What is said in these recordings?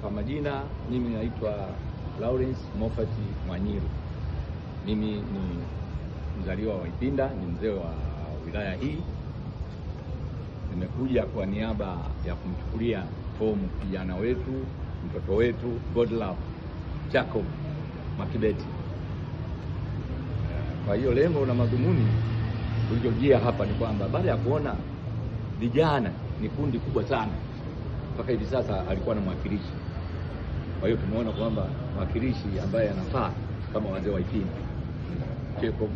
Kwa majina mimi naitwa Lawrence Moffat Mwanyiru. Mimi ni mzaliwa wa Ipinda, ni mzee wa wilaya hii. Nimekuja kwa niaba ya kumchukulia fomu kijana wetu, mtoto wetu Godlove Jacob Makibeti. Kwa hiyo lengo na madhumuni tuliojia hapa ni kwamba baada ya kuona vijana ni kundi kubwa sana, mpaka hivi sasa alikuwa na mwakilishi. Kwa hiyo tumeona kwamba mwakilishi ambaye anafaa kama wazee wa Ipinda Jacob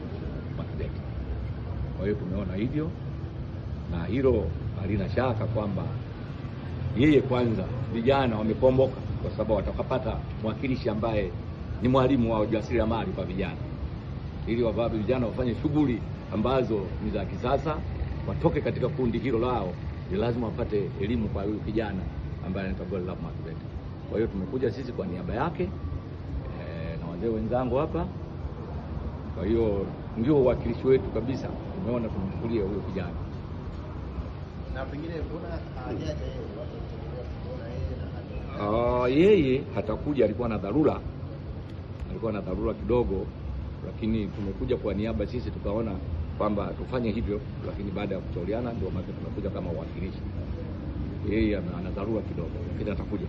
Makibeti. Kwa hiyo tumeona hivyo, na hilo halina shaka kwamba yeye kwanza vijana wamepomboka, kwa sababu watakapata mwakilishi ambaye ni mwalimu wa ujasiriamali kwa vijana, ili wababe vijana wafanye shughuli ambazo ni za kisasa, watoke katika kundi hilo lao. Ni lazima wapate elimu kwa huyu kijana ambaye anaitwa Godlove Makibeti. Kwa hiyo tumekuja sisi kwa niaba yake na wazee wenzangu hapa. Kwa hiyo ndio uwakilishi wetu kabisa, tumeona tumchukulie huyo kijana. Na pengine mbona hajaja yeye hatakuja, alikuwa na dharura kidogo, lakini tumekuja kwa niaba sisi, tukaona kwamba tufanye hivyo, lakini baada ya kushauriana ndio maana tumekuja kama uwakilishi. Yeye ana dharura kidogo, lakini atakuja.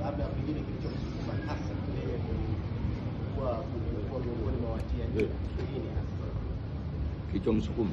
Labda pengine kilichomsukuma hasa yeye kwa miongoni mwa watia nini hasa kilichomsukuma?